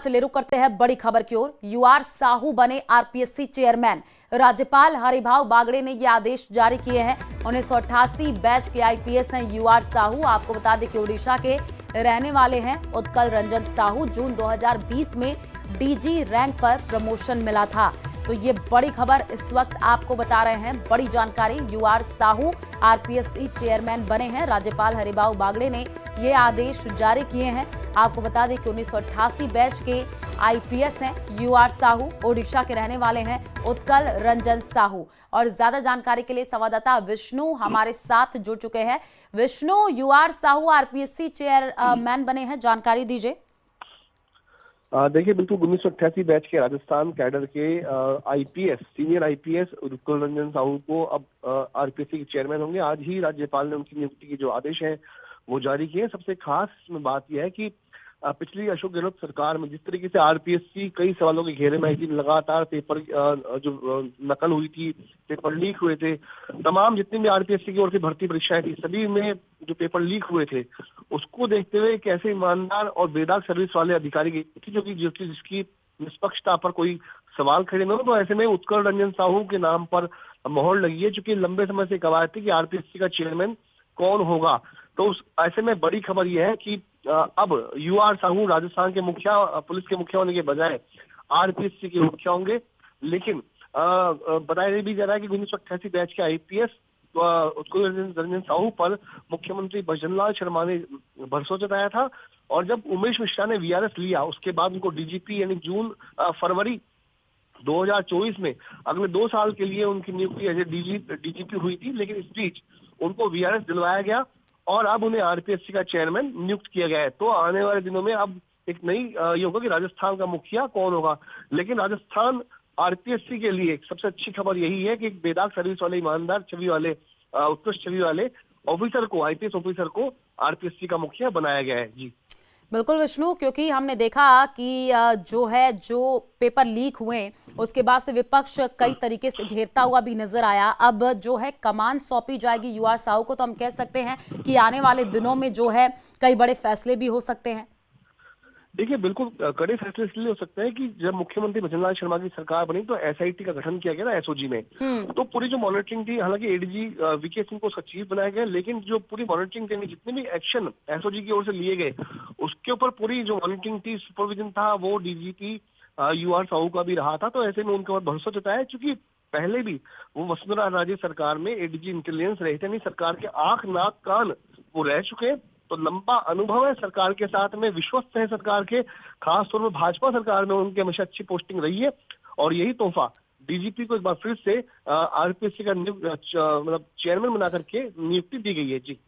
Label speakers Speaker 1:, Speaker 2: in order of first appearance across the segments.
Speaker 1: चलिए रुक करते हैं बड़ी खबर की ओर। यूआर साहू बने आरपीएससी चेयरमैन। राज्यपाल हरिभाऊ बागड़े ने ये आदेश जारी किए हैं। 1988 बैच के आईपीएस हैं यूआर साहू। आपको बता दें कि ओडिशा के रहने वाले हैं उत्कल रंजन साहू। जून 2020 में डीजी रैंक पर प्रमोशन मिला था। तो ये बड़ी खबर इस वक्त आपको बता रहे हैं, बड़ी जानकारी। यूआर साहू आरपीएससी चेयरमैन बने हैं। राज्यपाल हरिभाऊ बागड़े ने ये आदेश जारी किए हैं। आपको बता दें कि 1988 बैच के आईपीएस हैं यूआर साहू। ओडिशा के रहने वाले हैं उत्कल रंजन साहू। और ज्यादा जानकारी के लिए संवाददाता विष्णु हमारे साथ जुड़ चुके हैं। Vishnu, U R Sahu RPSC chairman बने हैं, जानकारी दीजिए।
Speaker 2: देखिए, बिल्कुल 1988 बैच के राजस्थान कैडर के IPS, senior IPS Utkal Ranjan Sahu को अब आरपीएससी के चेयरमैन होंगे। आज ही राज्यपाल ने उनकी नियुक्ति के जो आदेश हैं वो जारी किए। सबसे खास इसमें बात यह है कि पिछली अशोक गहलोत सरकार में जिस तरीके से आरपीएससी कई सवालों के घेरे में आई थी, लगातार पेपर जो नकल हुई थी, पेपर लीक हुए थे, तमाम जितनी भी आरपीएससी की ओर से भर्ती परीक्षाएं थी, सभी में जो पेपर लीक हुए थे उसको देखते हुए कैसे ईमानदार और बेदाग सर्विस वाले अधिकारी की जिसकी निष्पक्षता पर कोई सवाल खड़े न हो, तो ऐसे में उत्कल रंजन साहू के नाम पर मोहर लगी है। चूंकि लंबे समय से कवायद थी कि आरपीएससी का चेयरमैन कौन होगा, तो उस ऐसे में बड़ी खबर यह है कि अब यूआर साहू राजस्थान के मुखिया, पुलिस के मुखिया होने के बजाय आरपीएससी के मुखिया होंगे। लेकिन बताया भी जा रहा है कि 1988 बैच के आईपीएस उत्कल रंजन साहू पर मुख्यमंत्री भजनलाल शर्मा ने भरोसा जताया था। और जब उमेश मिश्रा ने वीआरएस लिया, उसके बाद उनको डीजीपी यानी फरवरी 2024 में अगले 2 साल के लिए उनकी नियुक्ति एज डीजीपी हुई थी। लेकिन इस बीच उनको वीआरएस दिलवाया गया और अब उन्हें आरपीएससी का चेयरमैन नियुक्त किया गया है। तो आने वाले दिनों में अब एक नई ये होगा कि राजस्थान का मुखिया कौन होगा। लेकिन राजस्थान आरपीएससी के लिए सबसे अच्छी खबर यही है कि एक बेदाग सर्विस वाले, ईमानदार छवि वाले, उत्कृष्ट छवि वाले ऑफिसर को, आईपीएस ऑफिसर को आरपीएससी का मुखिया बनाया गया है। जी
Speaker 1: बिल्कुल विष्णु, क्योंकि हमने देखा कि जो पेपर लीक हुए उसके बाद से विपक्ष कई तरीके से घेरता हुआ भी नजर आया। अब जो है कमान सौंपी जाएगी यूआर साहू को, तो हम कह सकते हैं कि आने वाले दिनों में जो है कई बड़े फैसले भी हो सकते हैं।
Speaker 2: देखिए, बिल्कुल कड़े फैसले इसलिए हो सकते हैं कि जब मुख्यमंत्री भजनलाल शर्मा की सरकार बनी तो एसआईटी का गठन किया गया ना, एसओजी में। तो पूरी जो मॉनिटरिंग थी, हालांकि एडीजी वीके सिंह को उसका चीफ बनाया गया, लेकिन जो पूरी मॉनिटरिंग थी, जितने भी एक्शन एसओजी की ओर से लिए गए उसके ऊपर पूरी जो मॉनिटरिंग थी, सुपरविजन था, वो डीजीपी यूआर साहू का भी रहा था। तो ऐसे में उनके ऊपर भरोसा जताया, चूंकि पहले भी वो वसुंधरा राजे सरकार में एडीजी इंटेलिजेंस रहे थे, नहीं सरकार के आंख नाक कान वो रह चुके। तो लंबा अनुभव है सरकार के साथ में, विश्वस्त है सरकार के, खासतौर पर भाजपा सरकार में उनकी हमेशा अच्छी पोस्टिंग रही है। और यही तोहफा डीजीपी को एक बार फिर से आरपीएससी का मतलब चेयरमैन बना करके नियुक्ति दी गई है। जी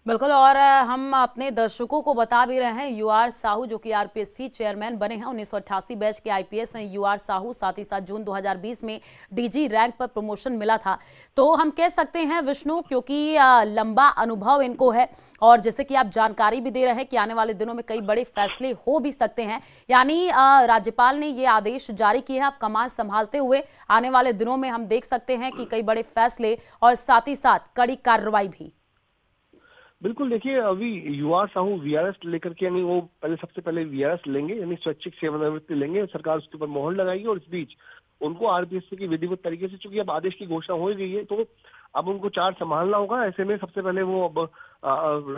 Speaker 1: बिल्कुल, और हम अपने दर्शकों को बता भी रहे हैं, यूआर साहू जो कि आरपीएससी चेयरमैन बने हैं, 1988 बैच के आईपीएस हैं यूआर साहू। साथ ही साथ जून 2020 में डीजी रैंक पर प्रमोशन मिला था। तो हम कह सकते हैं विष्णु, क्योंकि लंबा अनुभव इनको है और जैसे कि आप जानकारी भी दे रहे हैं कि आने वाले दिनों में कई बड़े फैसले हो भी सकते हैं। यानी राज्यपाल ने ये आदेश जारी किए हैं। आप कमान संभालते हुए आने वाले दिनों में हम देख सकते हैं कि कई बड़े फैसले और साथ ही साथ कड़ी कार्रवाई भी।
Speaker 2: बिल्कुल, देखिए, अभी यूआर साहू वीआरएस लेकर के, यानी वो सबसे पहले वीआरएस लेंगे, यानी स्वैच्छिक सेवानिवृत्ति लेंगे, सरकार उसके ऊपर मोहर लगाएगी। और इस बीच उनको आरपीएससी की विधिवत तरीके से, चूंकि अब आदेश की घोषणा हो गई है, तो अब उनको चार्ज संभालना होगा। ऐसे में सबसे पहले वो अब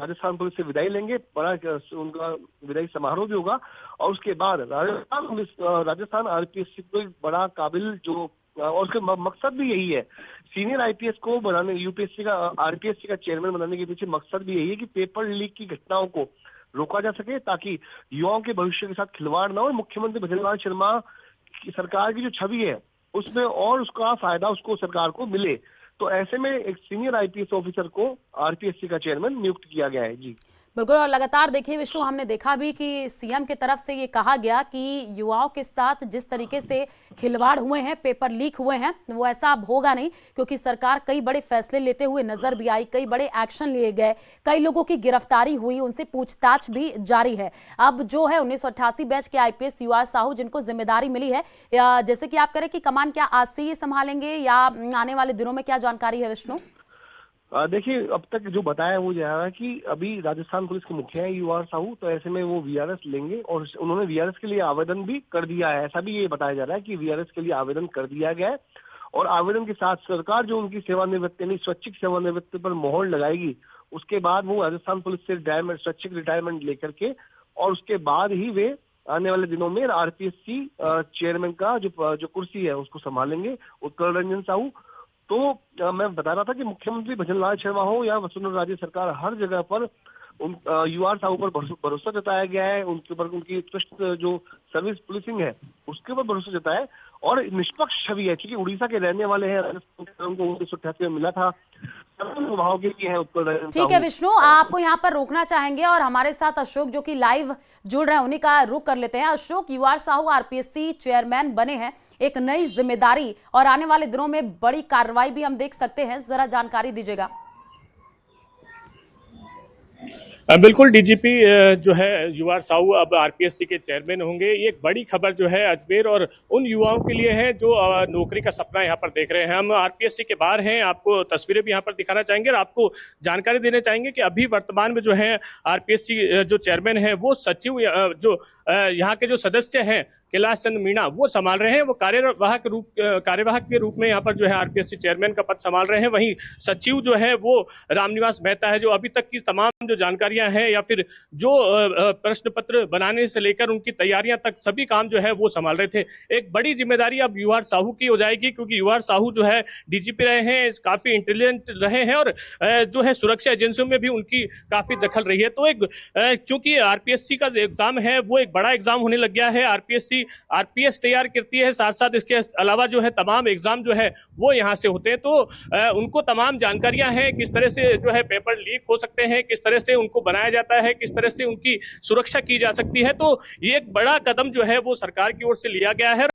Speaker 2: राजस्थान पुलिस से विदाई लेंगे, बड़ा उनका विदाई समारोह भी होगा। और उसके बाद राजस्थान आरपीएससी को एक बड़ा काबिल जो, और उसका मकसद भी यही है, सीनियर आईपीएस को बनाने, यूपीएससी का आरपीएससी का चेयरमैन बनाने के पीछे मकसद भी यही है कि पेपर लीक की घटनाओं को रोका जा सके, ताकि युवाओं के भविष्य के साथ खिलवाड़ ना हो। मुख्यमंत्री भजनलाल शर्मा की सरकार की जो छवि है उसमें और उसका फायदा उसको सरकार को मिले। तो ऐसे में एक सीनियर आईपीएस ऑफिसर को आरपीएससी का चेयरमैन नियुक्त किया गया है। जी
Speaker 1: बिल्कुल, और लगातार देखिए विष्णु, हमने देखा भी कि सीएम की तरफ से ये कहा गया कि युवाओं के साथ जिस तरीके से खिलवाड़ हुए हैं, पेपर लीक हुए हैं, वो ऐसा अब होगा नहीं, क्योंकि सरकार कई बड़े फैसले लेते हुए नजर भी आई, कई बड़े एक्शन लिए गए, कई लोगों की गिरफ्तारी हुई, उनसे पूछताछ भी जारी है। अब जो है 1988 बैच के आईपीएस यूआर साहू जिनको जिम्मेदारी मिली है, या जैसे कि आप करें कि कमान क्या आज से ये संभालेंगे या आने वाले दिनों में, क्या जानकारी है विष्णु?
Speaker 2: देखिए, अब तक जो बताया वो जा रहा है कि अभी राजस्थान पुलिस के मुखिया है UR साहू, तो ऐसे में वो वीआरएस लेंगे और उन्होंने वीआरएस के लिए आवेदन भी कर दिया है। ऐसा भी ये बताया जा रहा है कि वीआरएस के लिए आवेदन कर दिया गया है और आवेदन के साथ सरकार जो उनकी सेवानिवृत्ति यानी स्वैच्छिक सेवानिवृत्ति पर मोहर लगाएगी, उसके बाद वो राजस्थान पुलिस से रिटायरमेंट, स्वैच्छिक रिटायरमेंट लेकर के और उसके बाद ही वे आने वाले दिनों में आरपीएससी चेयरमैन का जो कुर्सी है उसको संभालेंगे, उत्कल रंजन साहू। तो मैं बता रहा था कि मुख्यमंत्री भजनलाल शर्मा हो या वसुंधरा राजे सरकार, हर जगह पर UR साहू पर भरोसा जताया गया है, उनके ऊपर उनकी उत्कृष्ट जो सर्विस पुलिसिंग है उसके ऊपर भरोसा जताया है और निष्पक्ष छवि है, क्योंकि उड़ीसा के रहने वाले हैं, राजस्थान उनको 1988 में मिला था, स्वभाव के लिए है उत्कल रंजन
Speaker 1: ठीक है विष्णु, आपको यहाँ पर रोकना चाहेंगे और हमारे साथ अशोक जो कि लाइव जुड़ रहे हैं उन्हीं का रुख कर लेते हैं। Ashok, UR Sahu RPSC chairman बने हैं, एक नई जिम्मेदारी और आने वाले दिनों में बड़ी कार्रवाई भी हम देख सकते हैं, जरा जानकारी दीजिएगा।
Speaker 3: बिल्कुल, डीजीपी जो है UR साहू अब आरपीएससी के चेयरमैन होंगे। ये एक बड़ी खबर जो है अजमेर और उन युवाओं के लिए है जो नौकरी का सपना यहाँ पर देख रहे हैं। हम आरपीएससी के बाहर हैं, आपको तस्वीरें भी यहाँ पर दिखाना चाहेंगे और आपको जानकारी देना चाहेंगे कि अभी वर्तमान में जो है आरपीएससी जो चेयरमैन है वो सचिव जो यहाँ के जो सदस्य हैं कैलाश चंद्र मीणा वो संभाल रहे हैं। वो कार्यवाहक के रूप में यहाँ पर जो है आरपीएससी चेयरमैन का पद संभाल रहे हैं। वहीं सचिव जो है वो रामनिवास मेहता है, जो अभी तक की तमाम जो जानकारियां हैं या फिर जो प्रश्न पत्र बनाने से लेकर उनकी तैयारियां तक सभी काम जो है वो संभाल रहे थे। एक बड़ी जिम्मेदारी अब UR साहू की हो जाएगी, क्योंकि UR साहू जो है डीजीपी रहे हैं, काफी इंटेलिजेंट रहे हैं और जो है सुरक्षा एजेंसियों में भी उनकी काफी दखल रही है। तो एक चूंकि आरपीएससी का एग्जाम है वो एक बड़ा एग्जाम होने लग गया है। आरपीएस तैयार करती है, साथ साथ इसके अलावा जो है तमाम एग्जाम जो है वो यहाँ से होते हैं। तो उनको तमाम जानकारियां हैं, किस तरह से जो है पेपर लीक हो सकते हैं, किस तरह से उनको बनाया जाता है, किस तरह से उनकी सुरक्षा की जा सकती है। तो ये एक बड़ा कदम जो है वो सरकार की ओर से लिया गया है।